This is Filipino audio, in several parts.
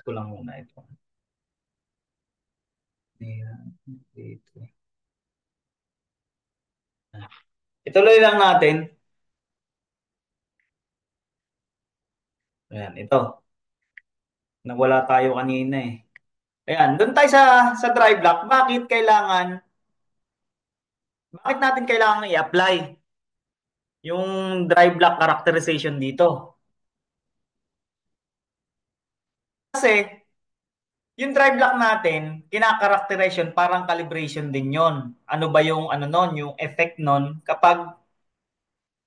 Ko lang muna ito. Ayan, dito. Ituloy lang natin. Ayan, ito. Nawala tayo kanina eh. Ayan, doon tayo sa drive block. Bakit natin kailangan i-apply yung drive block characterization dito? Kasi yung drive block natin, kinakarakterization parang calibration din yon. Ano ba yung ano nun, yung effect nun kapag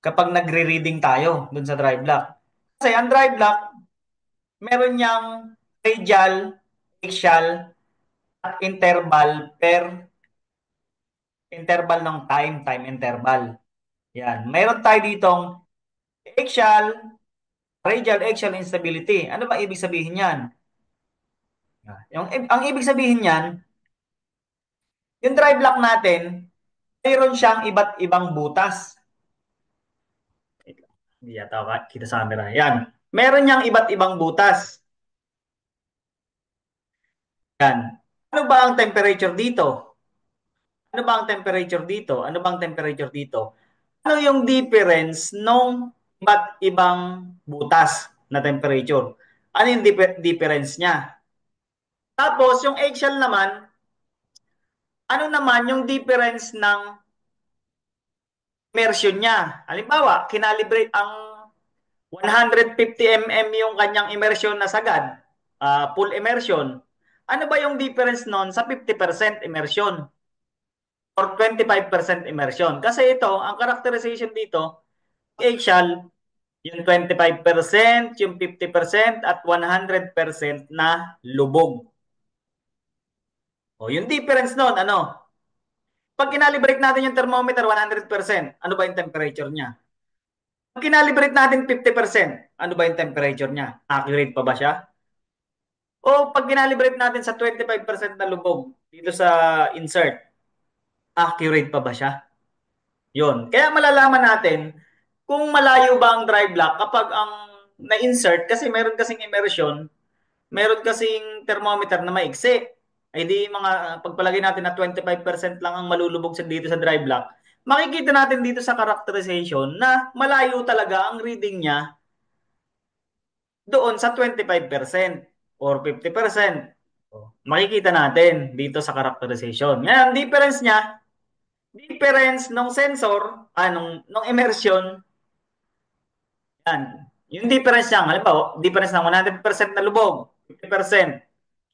nagre-reading tayo doon sa drive block. Kasi ang drive block, meron niyang radial, axial, at interval ng time interval. Yan. Meron tayo ditong axial, radial axial instability. Ano ba ibig sabihin niyan? Ang ibig sabihin niyan, yung drive block natin, mayroon siyang iba't ibang butas. Hindi yata kita sa camera. Yan. Meron niyang iba't ibang butas. Yan. Ano ba ang temperature dito? Ano ba ang temperature dito? Ano ba ang temperature dito? Ano yung difference nung iba't ibang butas na temperature? Ano yung difference niya? Tapos, yung eggshell naman, ano naman yung difference ng immersion niya? Halimbawa, kinalibrate ang 150 mm yung kanyang immersion na sagad, full immersion. Ano ba yung difference nun sa 50% immersion or 25% immersion? Kasi ito, ang characterization dito, eggshell, yung 25%, yung 50% at 100% na lubog. O, yung difference nun, ano? Pag kinalibrate natin yung thermometer 100%, ano ba yung temperature niya? Pag kinalibrate natin 50%, ano ba yung temperature niya? Accurate pa ba siya? O pag kinalibrate natin sa 25% na lubog dito sa insert, accurate pa ba siya? Yun. Kaya malalaman natin kung malayo ba ang dry block kapag ang na-insert, kasi meron kasing immersion, meron kasing thermometer na maigsi. Ay di mga pagpalagay natin na 25% lang ang malulubog dito sa dry block, makikita natin dito sa characterization na malayo talaga ang reading niya doon sa 25% or 50%. Makikita natin dito sa characterization. Ngayon, difference nung sensor, nung immersion, yan. Yung difference niya, halimbawa, difference ng 100% na lubog, 50%,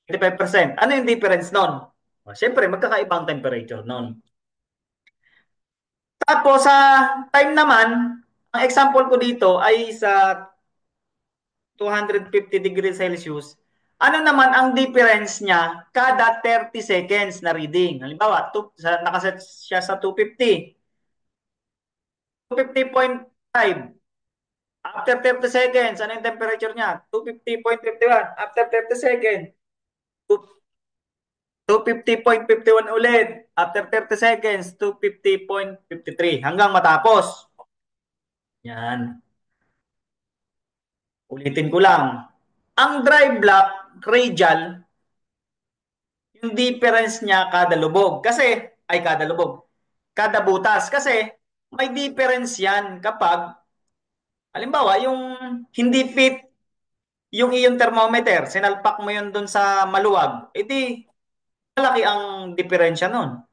25%. Ano yung difference nun? Siyempre, magkakaibang temperature nun. Tapos, sa time naman, ang example ko dito ay sa 250 degrees Celsius. Ano naman ang difference niya kada 30 seconds na reading? Halimbawa, nakaset siya sa 250. 250.5. After 30 seconds, ano yung temperature niya? 250.51. After 30 seconds, 250.51 ulit. After 30 seconds, 250.53. Hanggang matapos. Yan. Ulitin ko lang. Ang dry block radial, yung difference niya kada lubog. Kada lubog. Kada butas. Kasi may difference yan kapag, halimbawa, yung hindi fit yung iyong thermometer, sinalpak mo yun dun sa maluwag, edi malaki ang diferensya nun.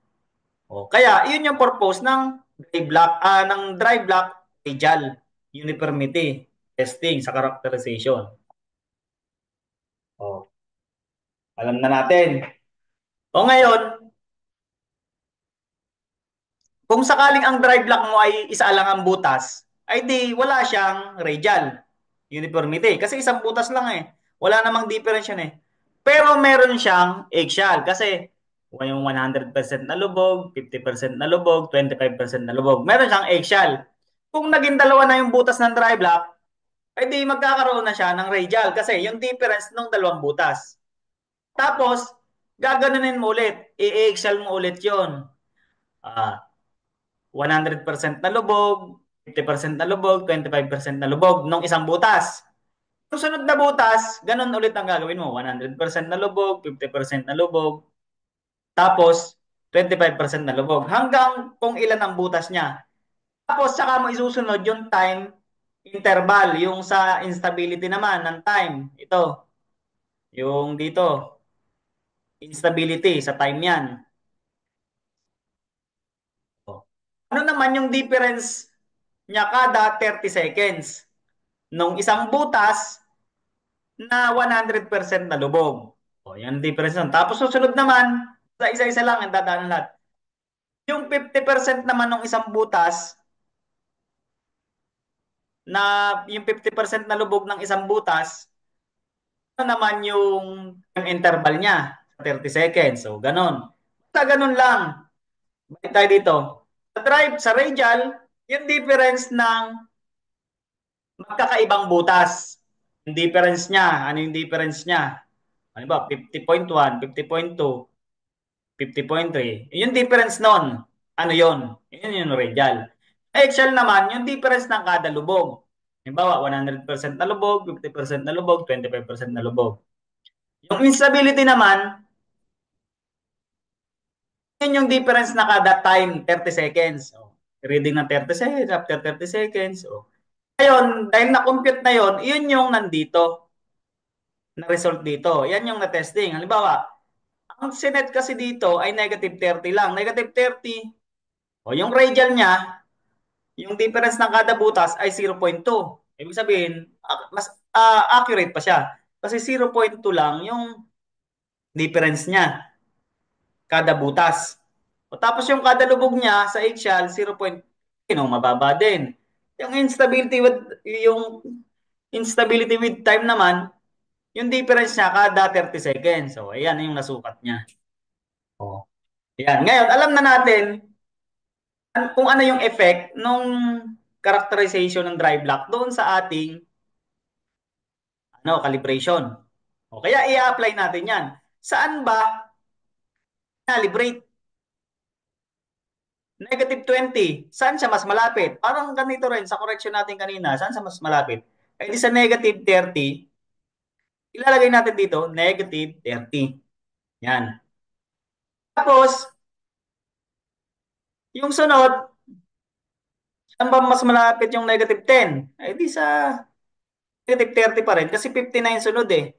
O, kaya, yun yung purpose ng dry block radial uniformity testing sa characterization. O, alam na natin. O ngayon, kung sakaling ang dry block mo ay isa lang ang butas, ay di wala siyang radial uniformity. Kasi isang butas lang eh. Wala namang difference yan eh. Pero meron siyang eggshell kasi yung 100% na lubog, 50% na lubog, 25% na lubog. Meron siyang eggshell. Kung naging dalawa na yung butas ng dry block, ay di magkakaroon na siya ng radial kasi yung difference ng dalawang butas. Tapos, gaganunin mo ulit. I-eggshell mo ulit yon. Ah, 100% na lubog, 50% na lubog, 25% na lubog nung isang butas. Susunod na butas, ganun ulit ang gagawin mo. 100% na lubog, 50% na lubog, tapos 25% na lubog. Hanggang kung ilan ang butas niya. Tapos saka mo isusunod yung time interval, yung sa instability naman ng time. Ito, yung dito, instability sa time yan. Ano naman yung difference niya kada 30 seconds nung isang butas na 100% na lubog. O, yan ang difference nun. Tapos susunod naman, sa isa-isa lang ang dadaan lahat. Yung 50% naman ng isang butas na yung 50% na lubog ng isang butas, ano naman yung interval niya? 30 seconds. So, ganun. Basta ganun lang. Balik tayo dito. Sa drive, sa radial, yung difference ng magkakaibang butas. Yung difference niya, ano yung difference niya? Ano ba? 50.1, 50.2, 50.3. Yung difference nun, ano yun? Yun yung radial. Axial naman, yung difference ng kada lubog. Halimbawa, 100% na lubog, 50% na lubog, 25% na lubog. Yung instability naman, yun yung difference na kada time, 30 seconds. O, reading ng 30 seconds, after 30 seconds. O. Ngayon, dahil na-compute na yun, yun yung nandito, na result dito. Yan yung na-testing. Halimbawa, ang sinet kasi dito ay negative 30 lang. Negative 30, o yung radial niya, yung difference ng kada butas ay 0.2. Ibig sabihin, mas accurate pa siya. Kasi 0.2 lang yung difference niya kada butas. O tapos yung kada lubog niya sa axial 0.2, mababa din. Yung instability with time naman, yung difference niya kada 30 seconds. So ayan yung nasukat niya. Oh. Ayan. Ngayon, alam na natin kung ano yung effect nung characterization ng dry block doon sa ating calibration. O kaya i-apply natin 'yan. Saan ba calibrate? -20. Saan siya mas malapit? Parang ganito rin sa correction natin kanina. Saan siya mas malapit? Eh di sa -30, ilalagay natin dito -30. Yan. Tapos, yung sunod, saan ba mas malapit yung -10? Eh di sa -30 pa rin kasi 59 sunod eh.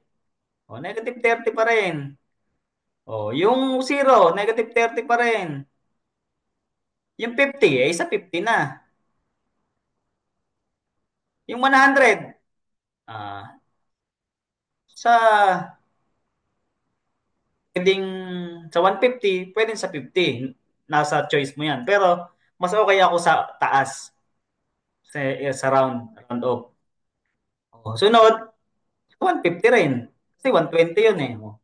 O, -30 pa rin. O, yung 0, -30 pa rin. Yung 50, eh, sa 50 na. Yung 100, ah, sa pwedeng sa 150, pwedeng sa 50. Nasa choice mo yan. Pero, mas okay ako sa taas. Sa round off. O, sunod, 150 rin. Kasi 120 yun eh. O,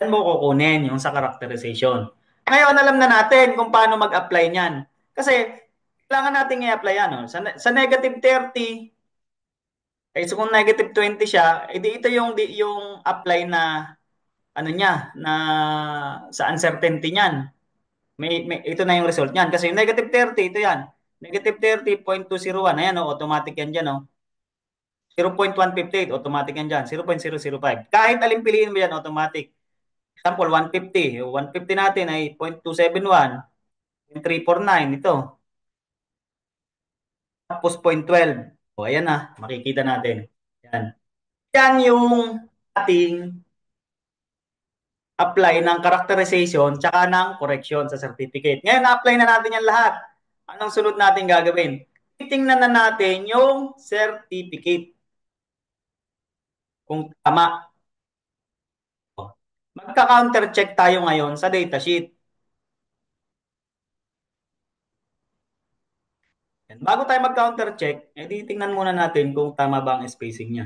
yan mo kukunin, yung sa characterization. Ngayon, alam na natin kung paano mag-apply niyan. Kasi, kailangan natin i-apply yan. No? Sa -30, so kung -20 siya, edi ito yung apply na ano niya, na sa uncertainty niyan. Ito na yung result niyan. Kasi yung -30, ito yan. -30.201. Ayan, no? Automatic yan dyan. No? 0.158, automatic yan dyan. 0.005. Kahit alin piliin mo yan, automatic. Example, 150. Yung 150 natin ay 0.271. 0.349 ito. Tapos 0.12. O, ayan na. Makikita natin. Yan. Yan yung ating apply ng characterization tsaka ng correction sa certificate. Ngayon, na-apply na natin yan lahat. Anong sunod natin gagawin? Titingnan na natin yung certificate. Kung tama. Magka-counter check tayo ngayon sa datasheet. Bago tayo mag-counter check, tingnan muna natin kung tama ba ang spacing niya.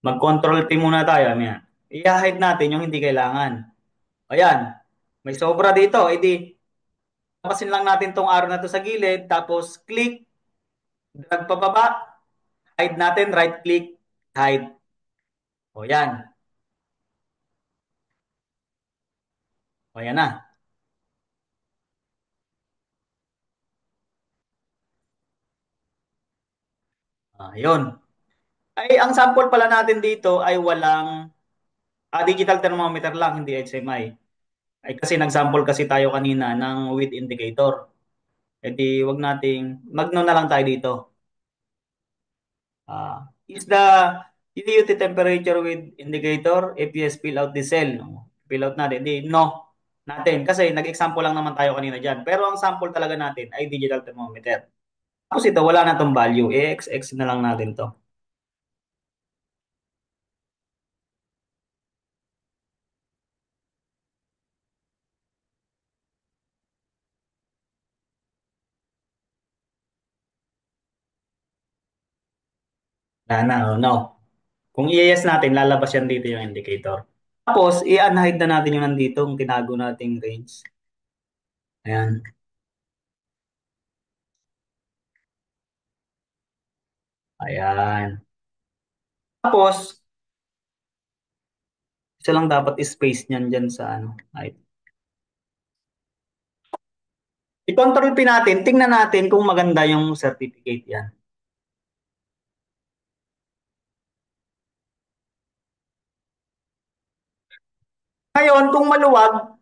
Mag-control P muna tayo. I-hide natin yung hindi kailangan. Ayan. May sobra dito. Tapasin lang natin tong arrow na to sa gilid. Tapos click, drag pababa, hide natin, right click, hide. O yan. O yan na. Yun. Ay, ang sample pala natin dito ay walang digital thermometer lang, hindi HMI. Ay kasi nag-sample kasi tayo kanina ng with indicator. E di wag nating magno na lang tayo dito. Is the UUT temperature with indicator? If yes, fill out the cell. Fill out natin. Di, no. Natin. Kasi nag-example lang naman tayo kanina dyan. Pero ang sample talaga natin ay digital thermometer. Tapos ito, wala na tong value. I-XX na lang natin to. Wala na, oh, no. Kung i-yes natin, lalabas yan dito yung indicator. Tapos, i-unhide na natin yung nandito, yung tinago nating range. Ayan. Ayan. Tapos, isa lang dapat space niyan dyan sa ano. Ay. I-control P natin, tingnan natin kung maganda yung certificate yan. Ngayon, kung maluwag,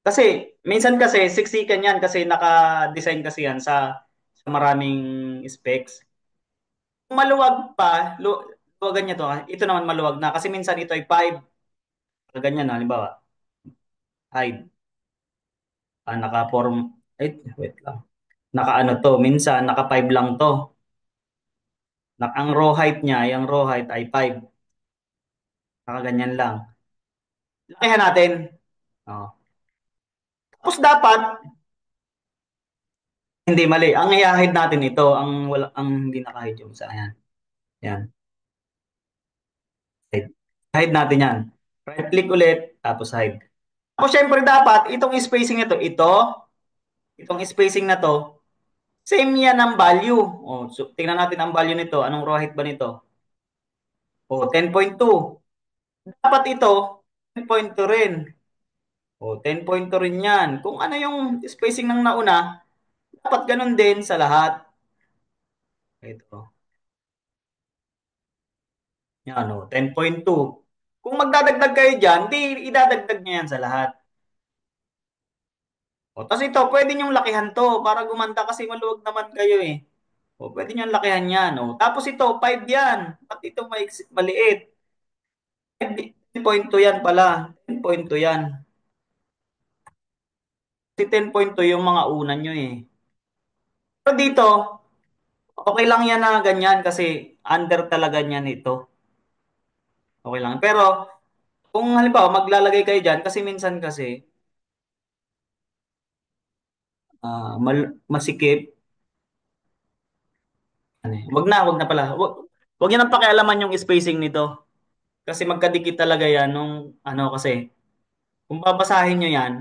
kasi minsan kasi siksikan yan kasi naka-design kasi yan sa maraming specs. Kung maluwag pa, luwagan niya to. Ito naman maluwag na kasi minsan ito ay 5. Ganyan na, halimbawa, hide. Naka-form, wait lang. Naka-ano to, minsan naka 5 lang to. Ang row height niya, yung row height ay 5. Nakaganyan lang. Lakihan natin. Oh. Tapos dapat, hindi mali. Ang i-hide natin ito, ang hindi naka-hide yung sa yan. Yan. Hide. Hide natin yan. Right click ulit, tapos hide. Tapos syempre dapat, itong spacing itong spacing na to, same yan ang value. So, tingnan natin ang value nito. Anong raw height ba nito? 10.2. Dapat ito, 10.2 rin. 10.2 rin yan. Kung ano yung spacing ng nauna, dapat ganun din sa lahat. Ito. Yan, 10.2. Kung magdadagdag kayo dyan, di idadagdag nyo yan sa lahat. Tapos ito, pwede nyong lakihan to para gumanda kasi maluwag naman kayo eh. Pwede nyong lakihan yan. Tapos ito, 5 yan. Pati ito maliit. 10.2 yan pala. 10.2 yan. Kasi 10.2 yung mga una nyo eh. Pero dito, okay lang yan na ganyan kasi under talaga niyan ito. Okay lang. Pero kung halimbawa maglalagay kayo dyan, kasi minsan kasi masikip. Ano, wag na pala. Wag niyo nang pakialaman yung spacing nito. Kasi magkadikit talaga yan nung ano kasi. Kung babasahin nyo yan,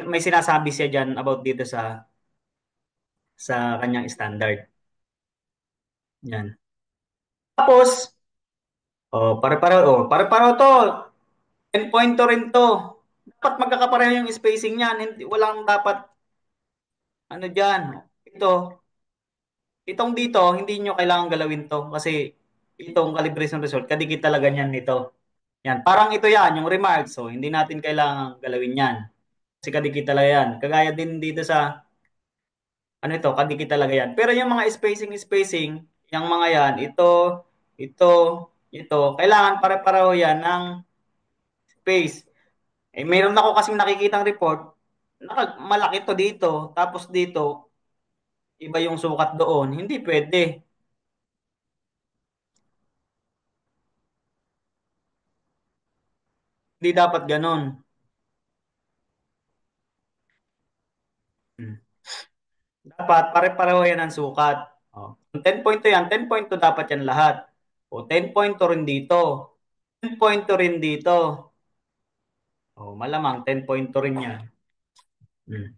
may sinasabi siya dyan about dito sa kanyang standard. Yan. Tapos, pare-pareho to. 10.2 rin to. Dapat magkakapareho yung spacing niyan. Hindi, walang dapat ano dyan. Itong dito, hindi nyo kailangan galawin to. Kasi itong calibration result, kadikit talaga niyan nito. Yan, parang ito yan, yung remarks. So, hindi natin kailangan galawin yan. Kasi kadikit talaga yan. Kagaya din dito sa, ano ito, kadikit talaga yan. Pero yung mga spacing, yung mga yan, ito, ito, kailangan pare-pareho yan ng space. Meron ako kasing nakikitang report, malaki to dito, tapos dito, iba yung sukat doon. Hindi pwede. Hindi dapat ganon. Hmm. Dapat pare-pareho yan ang sukat. Kung 10.2 yan, 10.2 dapat yan lahat. 10.2 rin dito. 10.2 rin dito. Malamang 10.2 rin yan. Hmm.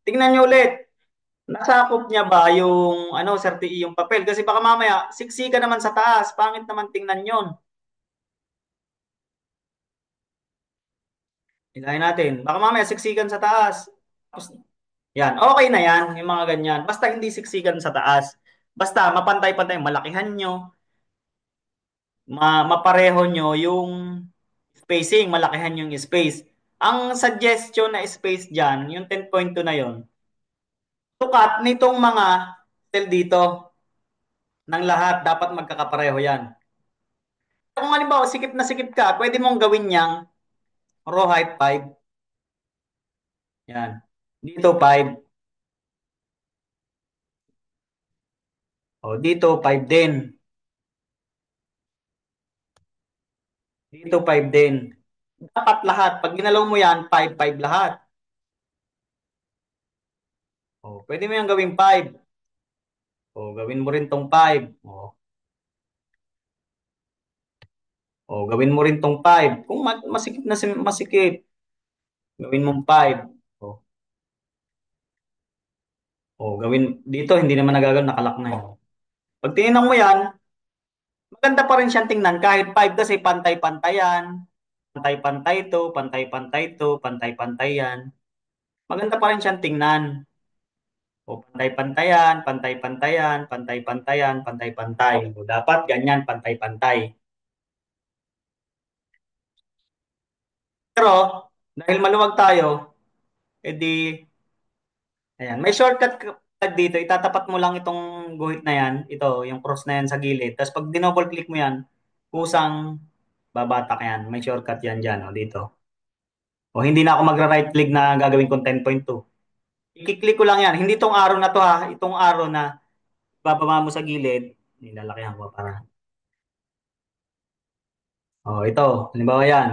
Tingnan nyo ulit. Nasakop niya ba yung yung papel? Kasi baka mamaya, siksika naman sa taas. Pangit naman tingnan yon. Hilahin natin. Baka mamaya siksikan sa taas. Tapos, yan. Okay na yan. Yung mga ganyan. Basta hindi siksikan sa taas. Basta mapantay-pantay, malakihan nyo, mapareho nyo yung spacing, malakihan yung space. Ang suggestion na space dyan, yung 10.2 na yon, sukat nitong mga cell dito ng lahat, dapat magkakapareho yan. Kung halimbawa, sikip na sikip ka, pwede mong gawin niyang row height 5. Yan. Dito 5. O, dito 5 din. Dito 5 din. Dapat lahat. Pag ginalaw mo yan, 5, 5 lahat. O, pwede mo yan gawing 5. O, gawin mo rin tong 5. Gawin mo rin tong 5. Kung masikip na masikip, gawin mong 5. O, gawin dito, hindi naman nagagawin, nakalak na yun. Pag tinignan mo yan, maganda pa rin siyang tingnan kahit 5 kasi pantay-pantay yan. Pantay-pantay to, pantay-pantay to, pantay-pantay yan. Maganda pa rin siyang tingnan. O pantay-pantayan, pantay-pantayan, pantay-pantayan, pantay-pantay. O dapat ganyan, pantay-pantay. Pero dahil maluwag tayo, edi ayan, may shortcut dito. Itatapat mo lang itong guhit na yan, ito, yung cross na yan sa gilid. Tapos pag dinouble click mo yan, kusang babatak yan. May shortcut yan dyan, o dito. O hindi na ako magra-right click na gagawin kong 10.2. I-click ko lang yan. Hindi itong arrow na to ha. Itong arrow na bababa mo sa gilid. Nilalakihan ko para. Ito. Halimbawa yan.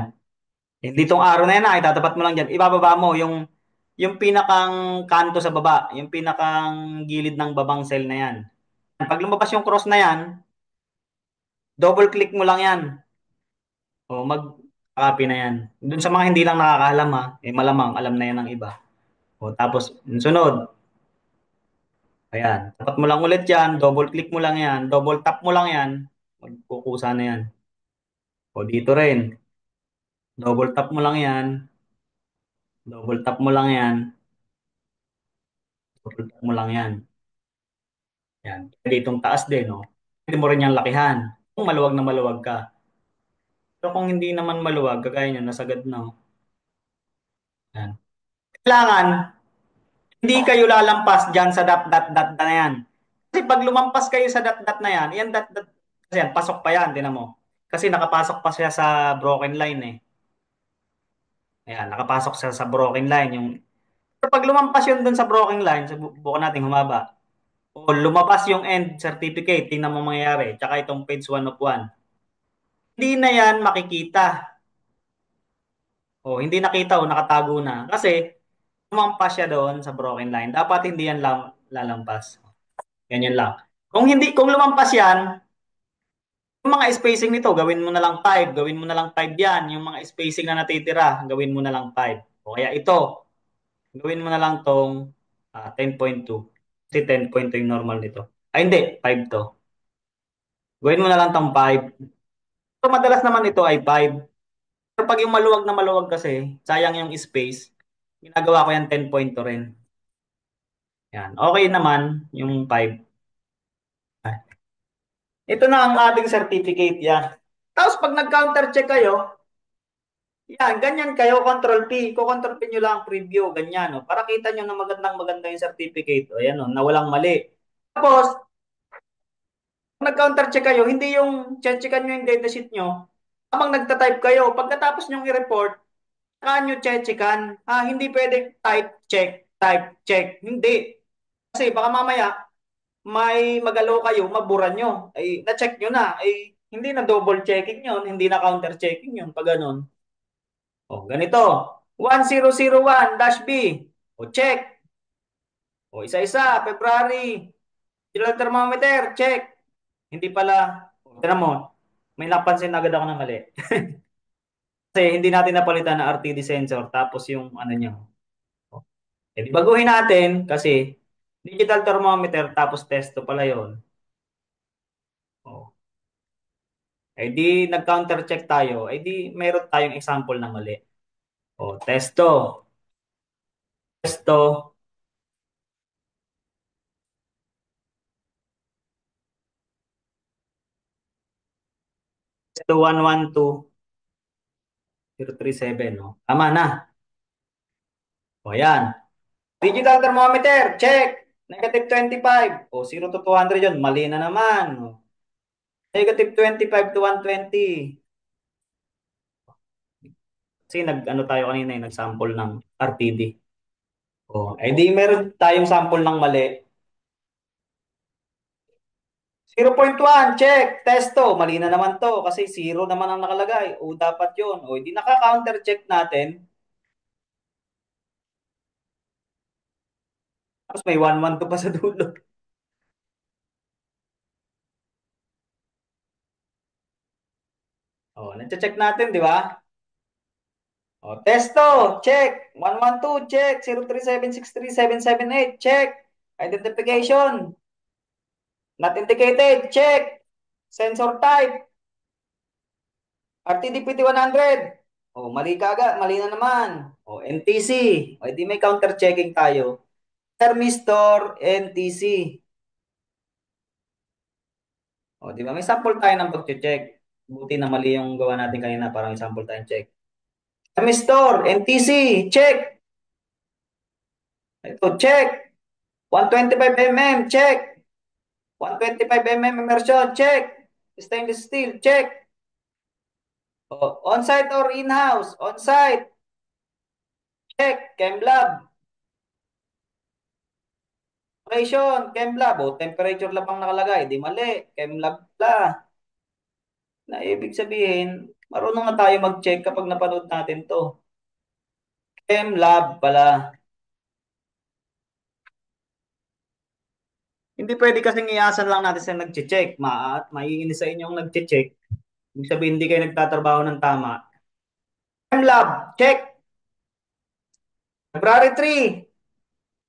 Hindi itong arrow na yan ha. Itatapat mo lang dyan. Ibababa mo yung pinakang kanto sa baba. Yung pinakang gilid ng babang cell na yan. Pag lumabas yung cross na yan, double click mo lang yan. Mag-copy na yan. Doon sa mga hindi lang nakakaalam ha. Malamang alam na yan ng iba. Tapos, yung sunod. Ayan. Tapat mo lang ulit yan. Double click mo lang yan. Double tap mo lang yan. Magkukusa na yan. Dito rin. Double tap mo lang yan. Double tap mo lang yan. Double tap mo lang yan. Yan. Pwede itong taas din, no? Pwede mo rin yung lakihan. Kung maluwag na maluwag ka. Pero kung hindi naman maluwag, kagaya niya, nasagad na. Yan. Kailangan, hindi kayo lalampas dyan sa dot, dot, dot na yan. Kasi pag lumampas kayo sa dot, dot na yan, yan dot, dot, kasi yan, pasok pa yan, tinan mo. Kasi nakapasok pa siya sa broken line eh. Ayan, nakapasok siya sa broken line. So, pag lumampas yun dun sa broken line, subukan natin humaba. O lumabas yung end certificate, tingnan mo mangyayari. Tsaka itong page 1 of 1. Hindi na yan makikita. Hindi nakita o nakatago na. Kasi lumampas siya doon sa broken line. Dapat hindi yan lalampas. Ganyan lang. Kung lumampas yan, yung mga spacing nito, gawin mo na lang 5. Gawin mo na lang 5 yan. Yung mga spacing na natitira, gawin mo na lang 5. O kaya ito, gawin mo na lang tong 10.2. Kasi 10.2 yung normal nito. Ay hindi, 5 to. Gawin mo na lang tong 5. So madalas naman ito ay 5. Pero pag yung maluwag na maluwag kasi, sayang yung space, ginagawa ko yan 10.2 rin. Yan. Okay naman yung 5. Ito na ang ating certificate yan. Tapos pag nag-counter check kayo, yan, ganyan kayo, control P. Control P nyo lang, preview, ganyan. Para kita nyo na magandang maganda yung certificate. Ayan, na walang mali. Tapos, kung nag-counter check kayo, hindi yung checkan nyo yung datasheet nyo. Habang nagta-type kayo, pagkatapos nyo i-report, saka nyo checkan. Hindi pwedeng type, check. Hindi. Kasi baka mamaya, may magalaw kayo, mabura nyo. Ay, na-check nyo na. Ay, hindi na double checking yun, hindi na counter checking yun, pag ganun. Ganito. 1001-B. Check. Isa-isa. February. Digital thermometer. Check. Hindi pala. Tignan mo. May napansin agad ako ng mali. Kasi hindi natin napalitan na RTD sensor. Tapos yung ano nyo. Di baguhin natin kasi digital thermometer tapos testo pala yon. Oh. Di nag-counter check tayo. Di meron tayong example na mali. Testo. Testo. to 112.037, no? Tama na. O, yan. Digital thermometer, check. -25. O, 0 to 200 yun. Mali na naman. O, -25 to 120. Kasi nag-ano tayo kanina, nag-sample ng RTD. O, eh di meron tayong sample ng mali. 0.1, check. Testo. Mali na naman to kasi 0 naman ang nakalagay. O, dapat yun. O, hindi naka-counter check natin. Tapos may 112 pa sa dulo. O, na-check natin, di ba? O, testo, check. 112, check. 037637778, check. Identification, not indicated, check. Sensor type, RTD-PT100. O, mali kaga, mali na naman. O, NTC. O, di may counter-checking tayo. Thermistor, NTC. O, di ba? May sample tayo ng pag-check. Buti na mali yung gawa natin kanina para may sample tayong check. Thermistor, NTC, check. Ito, check. 125 mm, check. 125 mm immersion, check. Stainless steel, check. Oh, on-site or in-house? On-site, check. Chem operation, chem lab. Oh, temperature lang ang nakalagay. Di mali. Chem lab pala. Na ibig sabihin, marunong na tayo mag-check kapag napanood natin to. Chem lab pala. Hindi pwede kasing iasan lang natin sa nag-check. Maiinis sa inyong nag-check. Ibig sabihin, hindi kayo nagtatrabaho ng tama. Chem lab, check. February 3,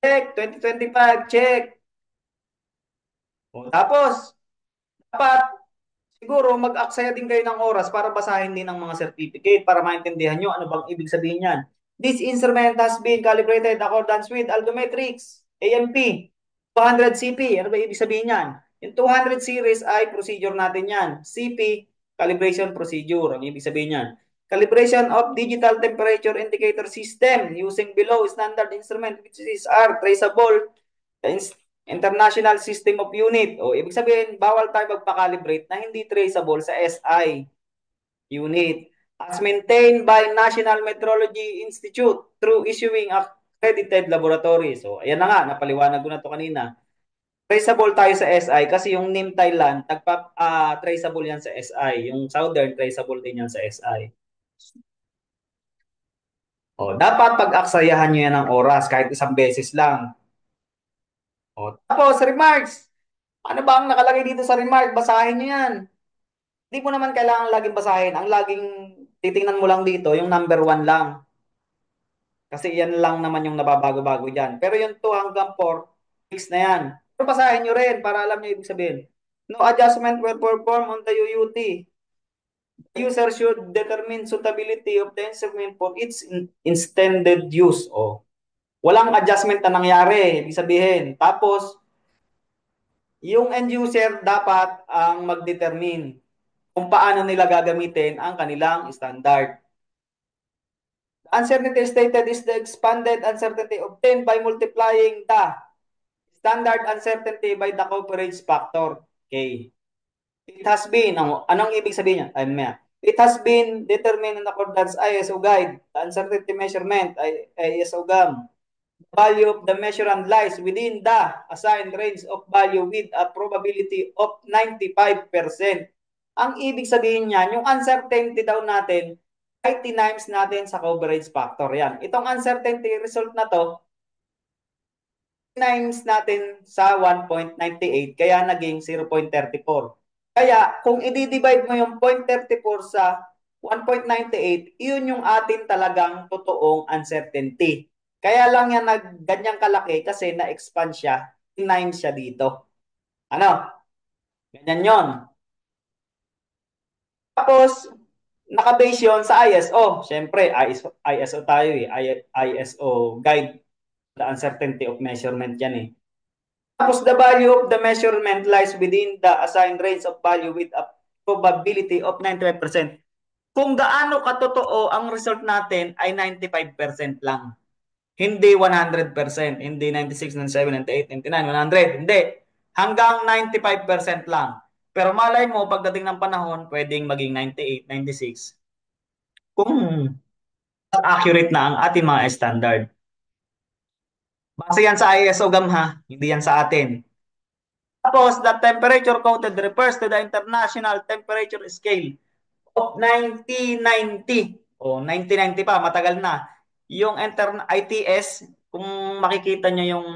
check. 2025, check. O, tapos, dapat, siguro, mag-aksaya din kayo ng oras para basahin din ang mga certificate para maintindihan nyo ano bang ibig sabihin yan. This instrument has been calibrated accordance with Algometrics, AMP, 200 CP. Ano ba ibig sabihin yan? Yung 200 series ay procedure natin yan. CP, calibration procedure. Ang ibig sabihin yan. Calibration of digital temperature indicator system using below standard instrument which is are traceable International System of Unit. O, ibig sabihin, bawal tayo magpa-calibrate na hindi traceable sa SI unit as maintained by National Metrology Institute through issuing accredited laboratory. So, ayan na nga, napaliwanag ko na to kanina. Traceable tayo sa SI kasi yung NIM Thailand, traceable yan sa SI. Yung Southern, traceable din yan sa SI. O, dapat pag-aksayahan nyo yan ng oras kahit isang beses lang. O, tapos, remarks. Ano ba ang nakalagay dito sa remark? Basahin nyo yan. Hindi mo naman kailangan laging basahin. Ang laging titingnan mo lang dito, yung number 1 lang. Kasi yan lang naman yung nababago-bago dyan. Pero yung 2 hanggang 4, fix na yan. Pero basahin nyo rin para alam nyo ibig sabihin. No adjustment will perform on the UUT. The user should determine suitability of the instrument for its intended use. O, walang adjustment na nangyari. Ibig sabihin. Tapos, yung end user dapat ang mag-determine kung paano nila gagamitin ang kanilang standard. Uncertainty stated is the expanded uncertainty obtained by multiplying the standard uncertainty by the coverage factor. Okay. It has been, anong ibig sabihin niya? It has been determined in accordance ISO guide, the uncertainty measurement, ISO GAM. The value of the measurand lies within the assigned range of value with a probability of 95%. Ang ibig sabihin niyan, yung uncertainty daw natin, ay tinimes natin sa coverage factor. Yan. Itong uncertainty result na to, times natin sa 1.98, kaya naging 0.34. Kaya kung i-divide mo yung 0.34 sa 1.98, iyon yung atin talagang totoong uncertainty. Kaya lang yan ganyang kalaki kasi na-expand siya, times siya dito. Ano? Ganyan yon. Tapos, nakabase yun sa ISO. Siyempre, ISO tayo eh. ISO guide the uncertainty of measurement yan eh. Tapos the value of the measurement lies within the assigned range of value with a probability of 95%. Kung gaano katotoo ang result natin ay 95% lang. Hindi 100%, hindi 96, 97, 98, 99, 100, hindi. Hanggang 95% lang. Pero malay mo, pagdating ng panahon, pwedeng maging 98, 96. Kung accurate na ang ating mga standard. Base yan sa ISO GAM ha, hindi yan sa atin. Tapos, the temperature quoted refers to the International Temperature Scale of 1990. O, 1990 pa, matagal na. Yung ITS, kung makikita nyo yung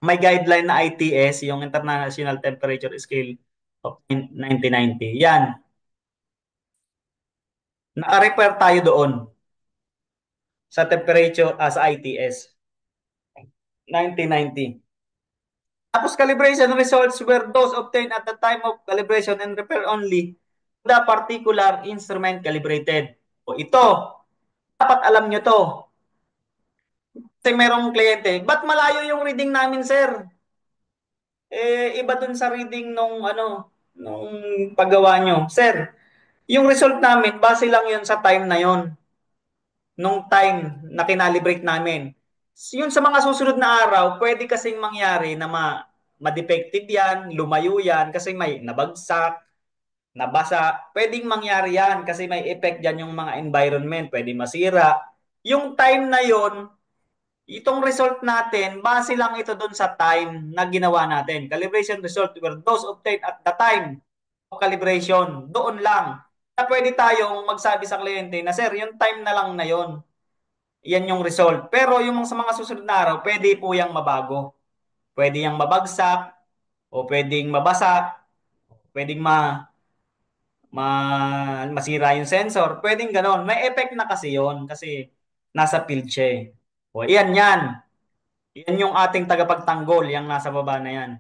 may guideline na ITS, yung International Temperature Scale of 1990. Yan, naka-refer tayo doon sa temperature sa ITS 1990. Tapos calibration results were those obtained at the time of calibration and refer only to the particular instrument calibrated. O ito, dapat alam nyo to. Kasi merong kliyente, ba't malayo yung reading namin, sir? Iba dun sa reading nung paggawa nyo. Sir, yung result namin, base lang yun sa time na yun. Nung time na kinalibrate namin. Yun sa mga susunod na araw, pwede kasing mangyari na ma-defective yan, lumayo yan, kasi may nabagsak, nabasa. Pwedeng mangyari yan kasi may effect dyan yung mga environment, pwede masira. Yung time na yon, itong result natin, base lang ito doon sa time na ginawa natin. Calibration result were those obtained at the time of calibration. Doon lang. Na pwede tayong magsabi sa kliyente na, sir, yung time na lang na yon, yan yung result. Pero yung sa mga susunod na araw, pwede po yung mabago. Pwede yung mabagsak, o pwedeng mabasa, pwedeng masira yung sensor. Pwedeng ganon. May effect na kasi yon kasi nasa field siya eh. O, yan yan. Yan yung ating tagapagtanggol, yung nasa baba na yan.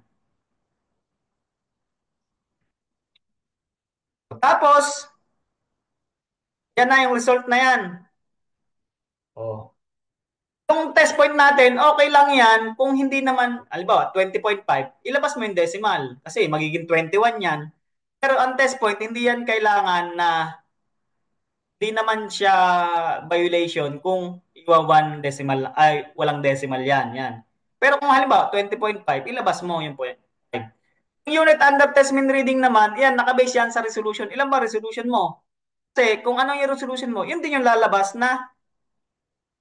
Tapos, yan na yung result na yan. Oh. Yung test point natin, okay lang yan kung hindi naman, halimbawa, 20.5, ilabas mo yung decimal kasi magiging 21 yan. Pero ang test point, hindi yan kailangan na hindi naman siya violation kung iwa 1 decimal, ay walang decimal yan. Yan. Pero kung halimbawa, 20.5, ilabas mo yung 0.5. Yung unit under test mean reading naman, yan, nakabase yan sa resolution. Ilan ba resolution mo? Kasi kung ano yung resolution mo, yun din yung lalabas na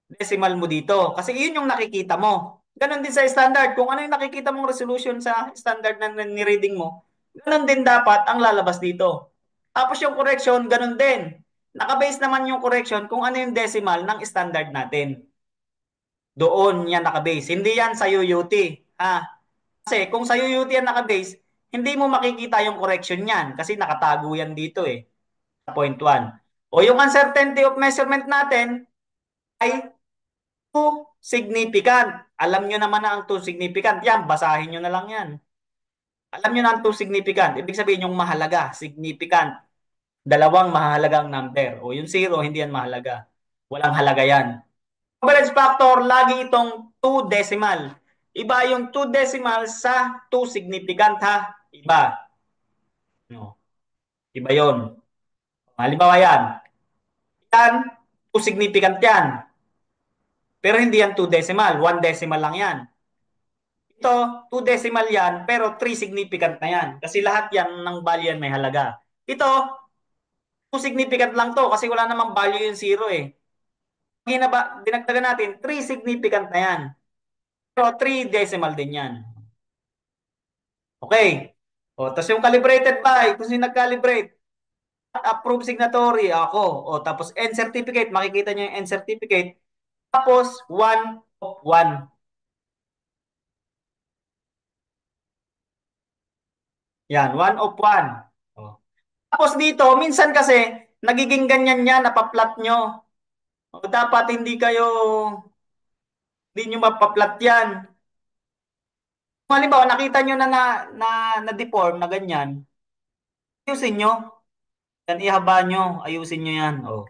decimal mo dito. Kasi yun yung nakikita mo. Ganon din sa standard. Kung ano yung nakikita mong resolution sa standard na ni-reading mo, ganon din dapat ang lalabas dito. Tapos yung correction, ganon din. Nakabase naman yung correction kung ano yung decimal ng standard natin. Doon yan nakabase. Hindi yan sa UUT. Ha? Kasi kung sa UUT yan nakabase, hindi mo makikita yung correction yan kasi nakatago yan dito eh. Sa point 1. O yung uncertainty of measurement natin ay too significant. Alam nyo naman na ang too significant. Yan, basahin nyo na lang yan. Alam nyo na ang too significant. Ibig sabihin yung mahalaga, significant. Dalawang mahalagang number. O yung zero, hindi yan mahalaga. Walang halaga yan. Coverage factor, lagi itong 2 decimal. Iba yung 2 decimal sa 2 significant ha. Iba. No. Iba yon. Halimbawa yan. Yan, 2 significant yan. Pero hindi yan 2 decimal. 1 decimal lang yan. Ito, 2 decimal yan, pero 3 significant na yan. Kasi lahat yan ng value yan may halaga. Ito, 2 significant lang to kasi wala namang value yung zero eh. Dinagdagan natin, 3 significant na yan. Pero 3 decimal din yan. Okay. O, tapos yung calibrated by, kung sino nag-calibrate, approve signatory, ako. O, tapos end certificate, makikita nyo yung end certificate. Tapos, 1 of 1. Yan, 1 of 1. O. Tapos dito, minsan kasi, nagiging ganyan yan, napaplat nyo. O, dapat hindi nyo mapaplat yan. Kung halimbawa, nakita nyo na deform na ganyan, ayusin nyo. Yan, ihaba nyo, ayusin nyo yan. O,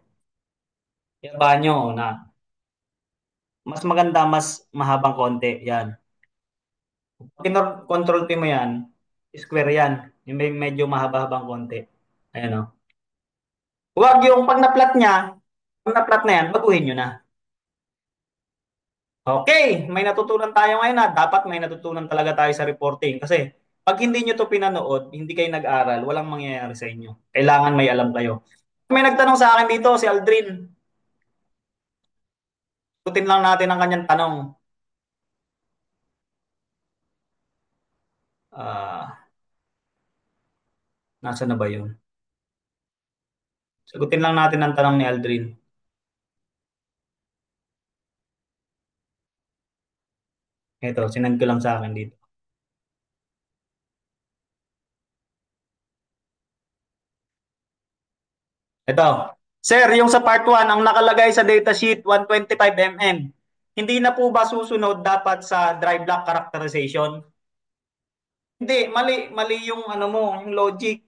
ihaba nyo na. Mas maganda, mas mahabang konti. Yan. Pag control P mo yan, square yan. Yung may medyo mahaba-habang konti. Ayan o. Huwag yung pag na-plot niya, pag na-plot na yan, baguhin nyo na. Okay, may natutunan tayo ngayon na dapat may natutunan talaga tayo sa reporting. Kasi pag hindi nyo to pinanood, hindi kayo nag-aral, walang mangyayari sa inyo. Kailangan may alam kayo. May nagtanong sa akin dito, si Aldrin. Tutin lang natin ang kanyang tanong. Nasa na ba yun? Sagutin lang natin ang tanong ni Aldrin. Ito, sinend ko lang sa akin dito. Ito. Sir, yung sa part 1, ang nakalagay sa datasheet 125 mm. Hindi na po ba susunod dapat sa dry block characterization? Hindi, mali yung ano mo, yung logic.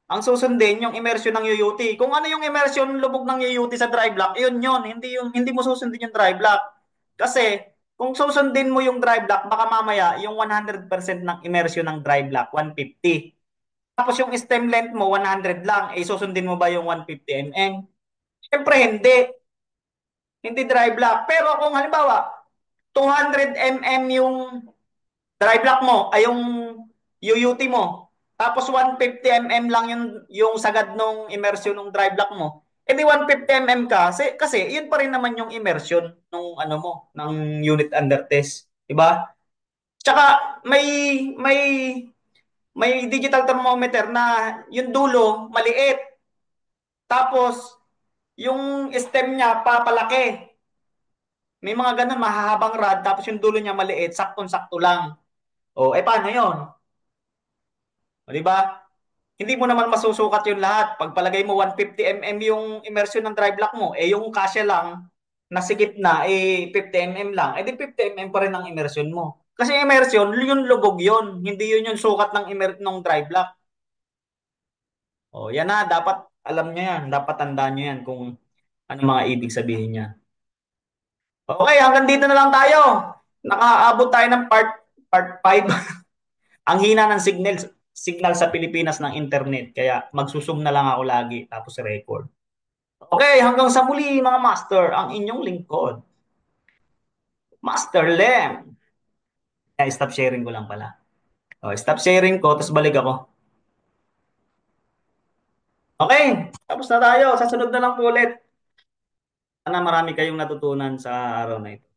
Ang susundin yung immersion ng UUT. Kung ano yung immersion lubog ng UUT sa dry block, yun. Hindi mo susundin yung dry block. Kasi kung susundin mo yung dry block, baka mamaya yung 100% ng immersion ng dry block, 150. Tapos yung stem length mo, 100 lang. Eh, susundin mo ba yung 150 mm? Siyempre, hindi. Hindi dry block. Pero kung halimbawa, 200 mm yung dry block mo, ay yung UUT mo, tapos 150 mm lang yung sagad nung immersion ng dry block mo, edi 150 mm ka, kasi yun pa rin naman yung immersion nung ano mo, ng unit under test. Diba? Tsaka may may digital thermometer na yung dulo maliit. Tapos yung stem niya papalaki. May mga ganun mahahabang rod tapos yung dulo niya maliit, saktong-sakto lang. O eh paano 'yon? O, di ba? Hindi mo naman masusukat yung lahat. Pagpalagay mo 150 mm yung immersion ng dry block mo, eh yung kasya lang na sigit na eh 50 mm lang, eh di 50 mm pa rin ang immersion mo. Kasi immersion, yung lubog yun. Hindi yun yung sukat ng dry block. O, yan na. Dapat alam nyo yan. Dapat tandaan nyo yan kung ano mga ibig sabihin niya. Okay, hanggang dito na lang tayo. Nakaabot tayo ng part 5. Ang hina ng signal sa Pilipinas ng internet. Kaya magsusum na lang ako lagi tapos record. Okay, hanggang sa muli mga master, ang inyong lingkod. Master Lem. Kaya stop sharing ko lang pala. O, stop sharing ko, tapos balik ako. Okay, tapos na tayo. Sa sunod na lang po ulit. Sana marami kayong natutunan sa araw na ito.